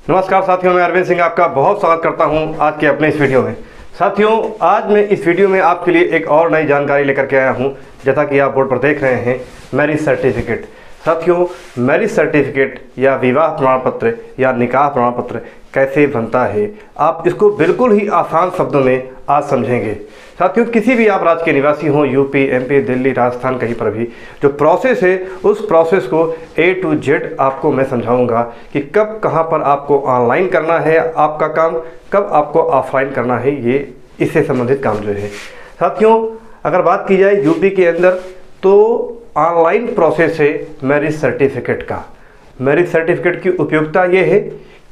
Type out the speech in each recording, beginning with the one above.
नमस्कार साथियों, मैं अरविंद सिंह आपका बहुत स्वागत करता हूं आज के अपने इस वीडियो में। साथियों, आज मैं इस वीडियो में आपके लिए एक और नई जानकारी लेकर के आया हूं। जैसा कि आप बोर्ड पर देख रहे हैं, मैरिज सर्टिफिकेट। साथियों, मैरिज सर्टिफिकेट या विवाह प्रमाण पत्र या निकाह प्रमाण पत्र कैसे बनता है, आप इसको बिल्कुल ही आसान शब्दों में आज समझेंगे। साथियों, किसी भी आप राज्य के निवासी हों, यूपी, एमपी, दिल्ली, राजस्थान, कहीं पर भी जो प्रोसेस है उस प्रोसेस को A to Z आपको मैं समझाऊंगा कि कब कहां पर आपको ऑनलाइन करना है आपका काम, कब आपको ऑफलाइन करना है, ये इससे संबंधित काम जो है। साथियों, अगर बात की जाए यूपी के अंदर तो ऑनलाइन प्रोसेस है मैरिज सर्टिफिकेट का। मैरिज सर्टिफिकेट की उपयोगिता ये है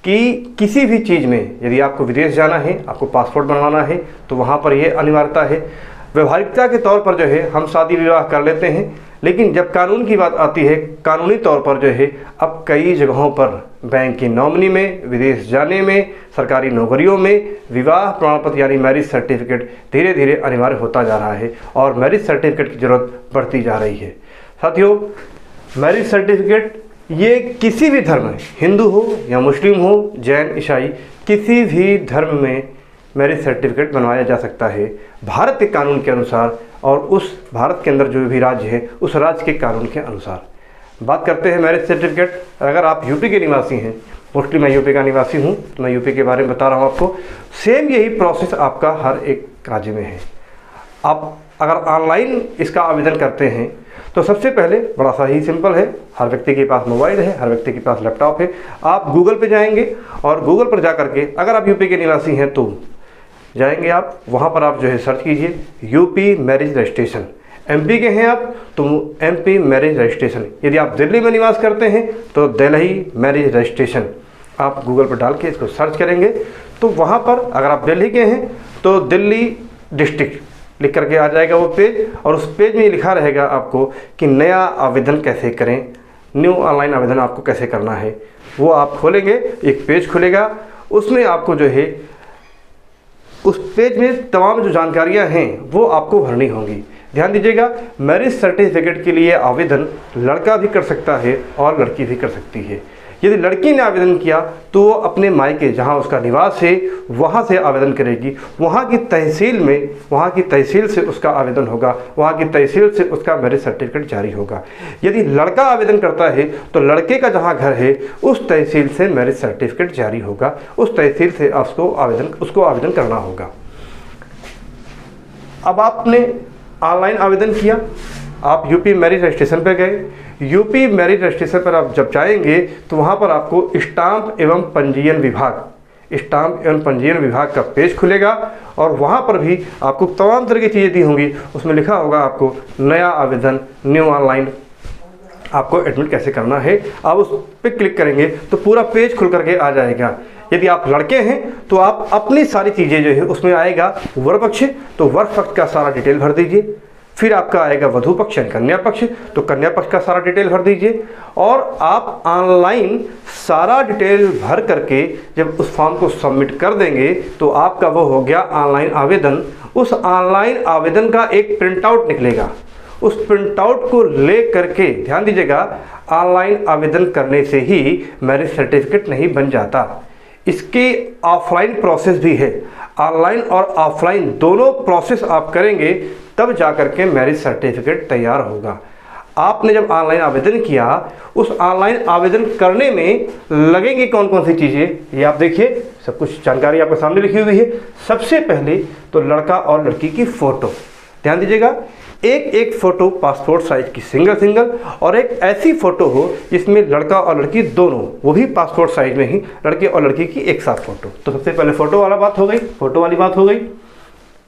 कि किसी भी चीज़ में यदि आपको विदेश जाना है, आपको पासपोर्ट बनवाना है, तो वहाँ पर यह अनिवार्यता है। व्यवहारिकता के तौर पर जो है हम शादी विवाह कर लेते हैं, लेकिन जब कानून की बात आती है, कानूनी तौर पर जो है अब कई जगहों पर बैंक की नॉमिनी में, विदेश जाने में, सरकारी नौकरियों में विवाह प्रमाण पत्र यानी मैरिज सर्टिफिकेट धीरे धीरे अनिवार्य होता जा रहा है और मैरिज सर्टिफिकेट की ज़रूरत बढ़ती जा रही है। साथियों, मैरिज सर्टिफिकेट ये किसी भी धर्म में, हिंदू हो या मुस्लिम हो, जैन, ईसाई, किसी भी धर्म में मैरिज सर्टिफिकेट बनवाया जा सकता है भारत के कानून के अनुसार और उस भारत के अंदर जो भी राज्य है उस राज्य के कानून के अनुसार। बात करते हैं मैरिज सर्टिफिकेट। अगर आप यूपी के निवासी हैं, मोस्टली मैं यूपी का निवासी हूँ तो मैं यूपी के बारे में बता रहा हूँ आपको, सेम यही प्रोसेस आपका हर एक राज्य में है। आप अगर ऑनलाइन इसका आवेदन करते हैं तो सबसे पहले बड़ा सा ही सिंपल है, हर व्यक्ति के पास मोबाइल है, हर व्यक्ति के पास लैपटॉप है। आप गूगल पे जाएंगे और गूगल पर जा करके, अगर आप यूपी के निवासी हैं तो जाएंगे आप, वहाँ पर आप जो है सर्च कीजिए यूपी मैरिज रजिस्ट्रेशन। एमपी के हैं आप तो एमपी मैरिज रजिस्ट्रेशन। यदि आप दिल्ली में निवास करते हैं तो दिल्ली मैरिज रजिस्ट्रेशन आप गूगल पर डाल के इसको सर्च करेंगे तो वहाँ पर, अगर आप दिल्ली के हैं तो दिल्ली डिस्ट्रिक्ट लिख करके आ जाएगा वो पेज, और उस पेज में लिखा रहेगा आपको कि नया आवेदन कैसे करें, न्यू ऑनलाइन आवेदन आपको कैसे करना है। वो आप खोलेंगे, एक पेज खुलेगा, उसमें आपको जो है उस पेज में तमाम जो जानकारियां हैं वो आपको भरनी होंगी। ध्यान दीजिएगा, मैरिज सर्टिफिकेट के लिए आवेदन लड़का भी कर सकता है और लड़की भी कर सकती है। यदि लड़की ने आवेदन किया तो वो अपने मायके जहाँ उसका निवास है वहाँ से आवेदन करेगी, वहाँ की तहसील में, वहाँ की तहसील से उसका आवेदन होगा, वहाँ की तहसील से उसका मैरिज सर्टिफिकेट जारी होगा। यदि लड़का आवेदन करता है तो लड़के का जहाँ घर है उस तहसील से मैरिज सर्टिफिकेट जारी होगा, उस तहसील से उसको आवेदन करना होगा। अब आपने ऑनलाइन आवेदन किया, आप यूपी मैरिज रजिस्ट्रेशन पर गए। यूपी मैरिज रजिस्ट्रेशन पर आप जब जाएंगे तो वहाँ पर आपको स्टाम्प एवं पंजीयन विभाग का पेज खुलेगा और वहाँ पर भी आपको तमाम तरह की चीज़ें दी होंगी। उसमें लिखा होगा आपको नया आवेदन, न्यू ऑनलाइन आपको एडमिट कैसे करना है। आप उस पर क्लिक करेंगे तो पूरा पेज खुल करके आ जाएगा। यदि आप लड़के हैं तो आप अपनी सारी चीज़ें जो है उसमें आएगा वर पक्ष, तो वर पक्ष का सारा डिटेल भर दीजिए। फिर आपका आएगा वधू पक्ष यानी कन्या पक्ष, तो कन्या पक्ष का सारा डिटेल भर दीजिए। और आप ऑनलाइन सारा डिटेल भर करके जब उस फॉर्म को सबमिट कर देंगे तो आपका वो हो गया ऑनलाइन आवेदन। उस ऑनलाइन आवेदन का एक प्रिंट आउट निकलेगा, उस प्रिंट आउट को ले करके, ध्यान दीजिएगा, ऑनलाइन आवेदन करने से ही मैरिज सर्टिफिकेट नहीं बन जाता। इसकी ऑफलाइन प्रोसेस भी है। ऑनलाइन और ऑफलाइन दोनों प्रोसेस आप करेंगे तब जा कर के मैरिज सर्टिफिकेट तैयार होगा। आपने जब ऑनलाइन आवेदन किया, उस ऑनलाइन आवेदन करने में लगेंगी कौन कौन सी चीज़ें, ये आप देखिए, सब कुछ जानकारी आपके सामने लिखी हुई है। सबसे पहले तो लड़का और लड़की की फ़ोटो, ध्यान दीजिएगा, एक फ़ोटो पासपोर्ट साइज की सिंगल और एक ऐसी फ़ोटो हो जिसमें लड़का और लड़की दोनों, वो भी पासपोर्ट साइज में ही, लड़के और लड़की की एक साथ फ़ोटो। तो सबसे पहले फ़ोटो वाली बात हो गई।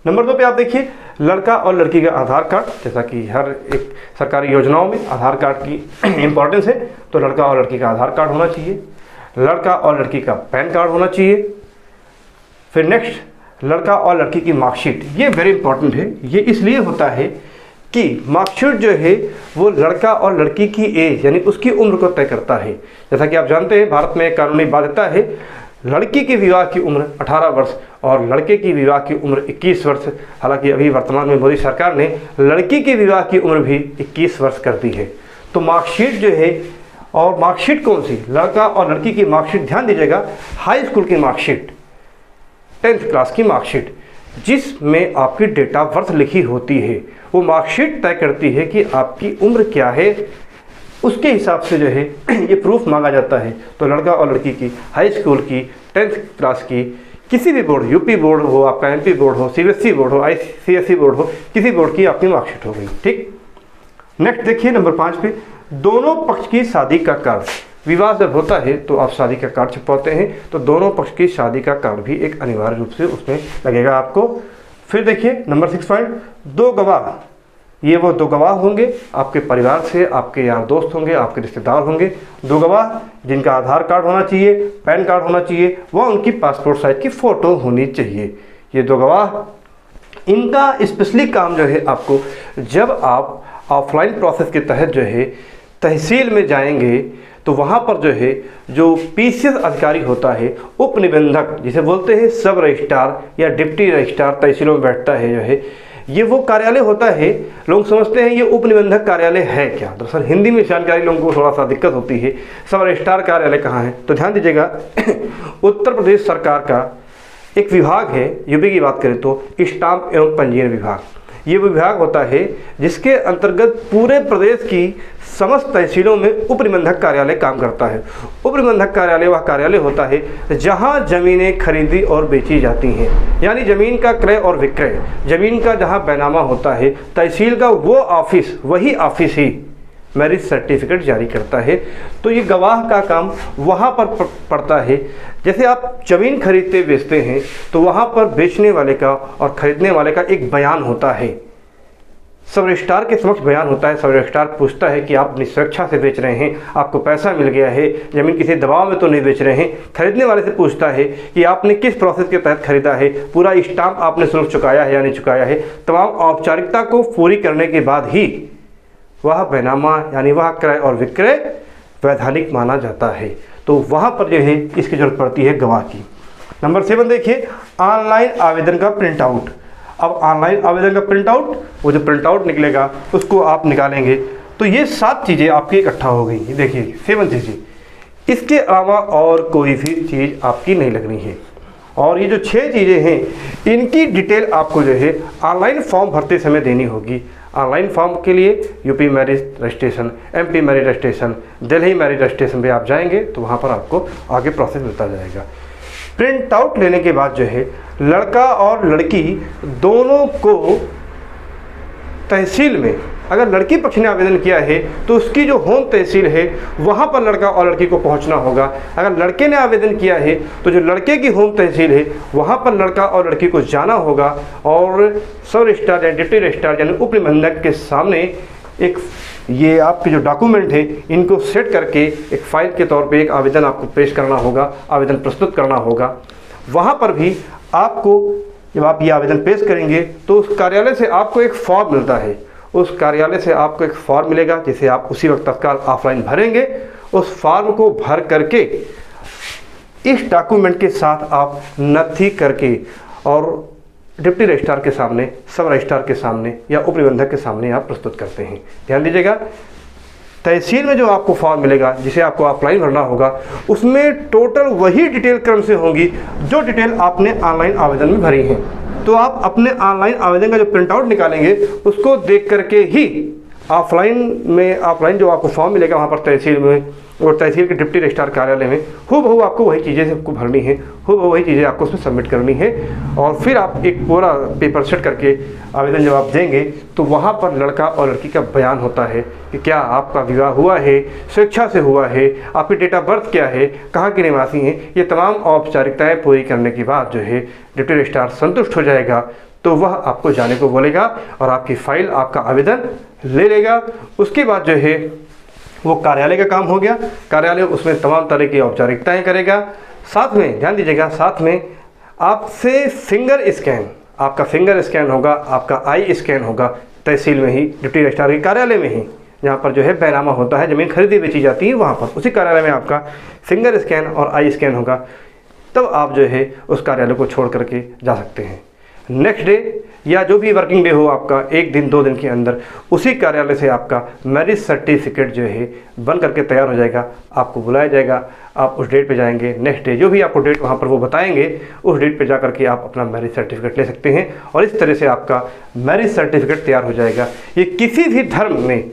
नंबर 2 पे आप देखिए लड़का और लड़की का आधार कार्ड। जैसा कि हर एक सरकारी योजनाओं में आधार कार्ड की इम्पोर्टेंस है, तो लड़का और लड़की का आधार कार्ड होना चाहिए। लड़का और लड़की का पैन कार्ड होना चाहिए। फिर नेक्स्ट, लड़का और लड़की की मार्कशीट। ये वेरी इंपॉर्टेंट है। ये इसलिए होता है कि मार्कशीट जो है वो लड़का और लड़की की एज यानी उसकी उम्र को तय करता है। जैसा कि आप जानते हैं, भारत में कानूनी बाध्यता है, लड़की की विवाह की उम्र 18 वर्ष और लड़के की विवाह की उम्र 21 वर्ष। हालांकि अभी वर्तमान में मोदी सरकार ने लड़की की विवाह की उम्र भी 21 वर्ष कर दी है। तो मार्कशीट जो है और मार्कशीट कौन सी, लड़का और लड़की की मार्कशीट, ध्यान दीजिएगा, हाई स्कूल की मार्कशीट, 10th क्लास की मार्कशीट, जिसमें आपकी डेट ऑफ बर्थ लिखी होती है। वो मार्कशीट तय करती है कि आपकी उम्र क्या है, उसके हिसाब से जो है ये प्रूफ मांगा जाता है। तो लड़का और लड़की की हाई स्कूल की 10th क्लास की, किसी भी बोर्ड, यूपी बोर्ड हो, आपका एमपी बोर्ड हो, सीबीएसई बोर्ड हो, आईसीएसई बोर्ड हो, किसी बोर्ड की आपकी मार्कशीट हो गई। ठीक, नेक्स्ट देखिए नंबर 5 पे, दोनों पक्ष की शादी का कार्ड। विवाह जब होता है तो आप शादी का कार्ड छपवाते हैं, तो दोनों पक्ष की शादी का कार्ड भी एक अनिवार्य रूप से उसमें लगेगा आपको। फिर देखिए नंबर 6 पॉइंट, 2 गवाह। ये वो 2 गवाह होंगे आपके परिवार से, आपके यार दोस्त होंगे, आपके रिश्तेदार होंगे। 2 गवाह जिनका आधार कार्ड होना चाहिए, पैन कार्ड होना चाहिए, वह उनकी पासपोर्ट साइज की फ़ोटो होनी चाहिए। ये 2 गवाह, इनका स्पेशली काम जो है आपको, जब आप ऑफलाइन प्रोसेस के तहत जो है तहसील में जाएंगे तो वहाँ पर जो है जो पीसीएस अधिकारी होता है, उप निबंधक जिसे बोलते हैं, सब रजिस्ट्रार या डिप्टी रजिस्ट्रार तहसीलों में बैठता है जो है, ये वो कार्यालय होता है। लोग समझते हैं ये उप निबंधक कार्यालय है क्या, दरअसल हिंदी में जानकारी लोगों को थोड़ा सा दिक्कत होती है। सब रजिस्ट्रार कार्यालय कहाँ है, तो ध्यान दीजिएगा उत्तर प्रदेश सरकार का एक विभाग है, यूपी की बात करें तो स्टाम्प एवं पंजीयन विभाग। ये विभाग होता है जिसके अंतर्गत पूरे प्रदेश की समस्त तहसीलों में उप निबंधक कार्यालय काम करता है। उप निबंधक कार्यालय वह कार्यालय होता है जहां ज़मीनें खरीदी और बेची जाती हैं, यानी ज़मीन का क्रय और विक्रय, ज़मीन का जहां बैनामा होता है, तहसील का वो ऑफिस, वही ऑफिस ही मैरिज सर्टिफिकेट जारी करता है। तो ये गवाह का काम वहाँ पर पड़ता है। जैसे आप ज़मीन खरीदते बेचते हैं तो वहाँ पर बेचने वाले का और ख़रीदने वाले का एक बयान होता है, सब रजिस्ट्रार के समक्ष बयान होता है। सब रजिस्ट्रार पूछता है कि आप अपनी सुरक्षा से बेच रहे हैं, आपको पैसा मिल गया है, ज़मीन किसी दबाव में तो नहीं बेच रहे हैं। खरीदने वाले से पूछता है कि आपने किस प्रोसेस के तहत खरीदा है, पूरा स्टाम्प आपने शुल्क चुकाया है या नहीं चुकाया है। तमाम औपचारिकता को पूरी करने के बाद ही वह बैनामा यानी वह क्रय और विक्रय वैधानिक माना जाता है। तो वहाँ पर जो है इसकी जरूरत पड़ती है गवाह की। नंबर 7 देखिए, ऑनलाइन आवेदन का प्रिंट आउट। अब ऑनलाइन आवेदन का प्रिंट आउट, वो जो प्रिंट आउट निकलेगा उसको आप निकालेंगे तो ये 7 चीज़ें आपकी इकट्ठा हो गई। देखिए 7 चीज़ें, इसके अलावा और कोई भी चीज़ आपकी नहीं लगनी है। और ये जो 6 चीज़ें हैं इनकी डिटेल आपको जो है ऑनलाइन फॉर्म भरते समय देनी होगी। ऑनलाइन फॉर्म के लिए UP marriage registration, MP marriage registration, Delhi marriage registration पे आप जाएंगे तो वहाँ पर आपको आगे प्रोसेस मिलता जाएगा। प्रिंट आउट लेने के बाद जो है लड़का और लड़की दोनों को तहसील में, अगर लड़की पक्ष ने आवेदन किया है तो उसकी जो होम तहसील है वहाँ पर लड़का और लड़की को पहुँचना होगा। अगर लड़के ने आवेदन किया है तो जो लड़के की होम तहसील है वहाँ पर लड़का और लड़की को जाना होगा और सब रजिस्ट्रार या डिप्टी रजिस्ट्रार यानी उप निबंधक के सामने एक ये आपके जो डॉक्यूमेंट है इनको सेट करके एक फ़ाइल के तौर पे एक आवेदन आपको पेश करना होगा, आवेदन प्रस्तुत करना होगा। वहाँ पर भी आपको जब आप ये आवेदन पेश करेंगे तो उस कार्यालय से आपको एक फॉर्म मिलता है, उस कार्यालय से आपको एक फॉर्म मिलेगा जिसे आप उसी वक्त तत्काल ऑफलाइन भरेंगे। उस फॉर्म को भर करके इस डॉक्यूमेंट के साथ आप नथी करके और डिप्टी रजिस्ट्रार के सामने, सब रजिस्ट्रार के सामने या उप निबंधक के सामने आप प्रस्तुत करते हैं। ध्यान दीजिएगा, तहसील में जो आपको फॉर्म मिलेगा जिसे आपको ऑफलाइन भरना होगा उसमें टोटल वही डिटेल क्रम से होंगी जो डिटेल आपने ऑनलाइन आवेदन में भरी है। तो आप अपने ऑनलाइन आवेदन का जो प्रिंट आउट निकालेंगे उसको देख करके ही ऑफलाइन जो आपको फॉर्म मिलेगा वहाँ पर तहसील में और तहसील के डिप्टी रजिस्ट्रार कार्यालय में हूबहू आपको वही चीज़ें सबको भरनी है, हूबहू वही चीज़ें आपको उसमें सबमिट करनी है। और फिर आप एक पूरा पेपर सेट करके आवेदन जब आप देंगे तो वहाँ पर लड़का और लड़की का बयान होता है कि क्या आपका विवाह हुआ है, स्वेच्छा से हुआ है, आपकी डेट ऑफ बर्थ क्या है, कहाँ के निवासी हैं। ये तमाम औपचारिकताएँ पूरी करने के बाद जो है डिप्टी रजिस्ट्रार संतुष्ट हो जाएगा तो वह आपको जाने को बोलेगा और आपकी फ़ाइल, आपका आवेदन ले लेगा। उसके बाद जो है वो कार्यालय का काम हो गया। कार्यालय उसमें तमाम तरह की औपचारिकताएं करेगा। साथ में ध्यान दीजिएगा, साथ में आपसे फिंगर स्कैन, आपका फिंगर स्कैन होगा, आपका आई स्कैन होगा तहसील में ही, डिप्टी रजिस्ट्रार के कार्यालय में ही, जहाँ पर जो है बैनामा होता है, ज़मीन खरीदी बेची जाती है, वहाँ पर उसी कार्यालय में आपका फिंगर स्कैन और आई स्कैन होगा। तब आप जो है उस कार्यालय को छोड़ करके जा सकते हैं। नेक्स्ट डे या जो भी वर्किंग डे हो आपका, 1 दिन 2 दिन के अंदर उसी कार्यालय से आपका मैरिज सर्टिफिकेट जो है बन करके तैयार हो जाएगा। आपको बुलाया जाएगा, आप उस डेट पे जाएंगे, नेक्स्ट डे जो भी आपको डेट वहाँ पर वो बताएंगे, उस डेट पे जा करके आप अपना मैरिज सर्टिफिकेट ले सकते हैं और इस तरह से आपका मैरिज सर्टिफिकेट तैयार हो जाएगा। ये किसी भी धर्म में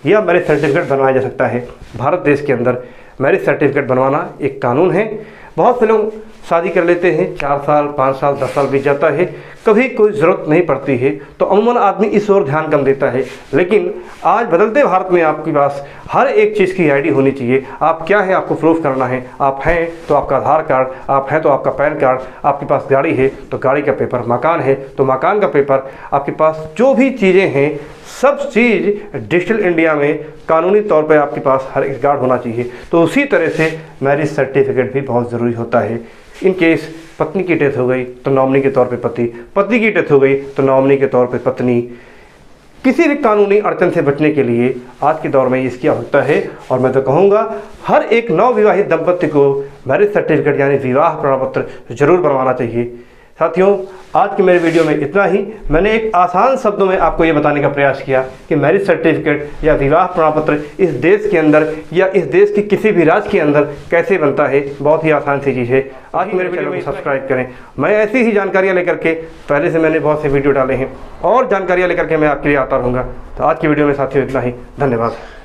यह मैरिज सर्टिफिकेट बनवाया जा सकता है। भारत देश के अंदर मैरिज सर्टिफिकेट बनवाना एक कानून है। बहुत से लोग शादी कर लेते हैं, 4 साल 5 साल 10 साल बीत जाता है, कभी कोई ज़रूरत नहीं पड़ती है, तो अमूमन आदमी इस ओर ध्यान कम देता है। लेकिन आज बदलते भारत में आपके पास हर एक चीज़ की आईडी होनी चाहिए। आप क्या है आपको प्रूफ करना है। आप हैं तो आपका आधार कार्ड, आप हैं तो आपका पैन कार्ड, आपके पास गाड़ी है तो गाड़ी का पेपर, मकान है तो मकान का पेपर, आपके पास जो भी चीज़ें हैं सब चीज़ डिजिटल इंडिया में कानूनी तौर पे आपके पास हर एक रिकॉर्ड होना चाहिए। तो उसी तरह से मैरिज सर्टिफिकेट भी बहुत ज़रूरी होता है। इन केस पत्नी की डेथ हो गई तो नॉमिनी के तौर पे पति, पति की डेथ हो गई तो नॉमिनी के तौर पे पत्नी। किसी भी कानूनी अड़चन से बचने के लिए आज के दौर में इसकी आवश्यकता है और मैं तो कहूँगा हर एक नवविवाहित दंपति को मैरिज सर्टिफिकेट यानी विवाह प्रमाण पत्र जरूर बनवाना चाहिए। साथियों, आज की मेरे वीडियो में इतना ही। मैंने एक आसान शब्दों में आपको ये बताने का प्रयास किया कि मैरिज सर्टिफिकेट या विवाह प्रमाण पत्र इस देश के अंदर या इस देश की किसी भी राज्य के अंदर कैसे बनता है। बहुत ही आसान सी चीज़ है। आज मेरे चैनल को सब्सक्राइब करें। मैं ऐसी ही जानकारियाँ लेकर के पहले से मैंने बहुत से वीडियो डाले हैं और जानकारियाँ लेकर के मैं आपके लिए आता रहूँगा। तो आज की वीडियो में साथियों इतना ही। धन्यवाद।